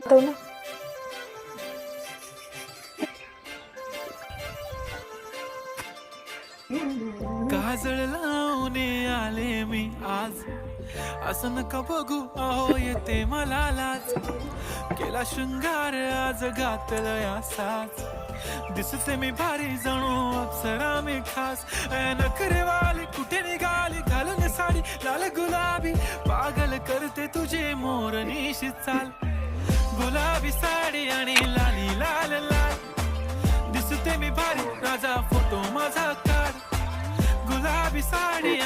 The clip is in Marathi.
तो ना काजळ लावून आले मी आज, असं नका बघू अहो येते मला लाज. केला शृंगार आज घातलं या साज, दिसते मी भारी जणू अप्सरा मी खास. नखरे वाली कुठे निघाली घालून साडी लाल गुलाबी, पागल करते तुझे मोरनीशी चाल. गुलाबी साडी आणि लाली लाल लाल, दिसते मी भारी राजा फोटो माझा काढ. गुलाबी साडी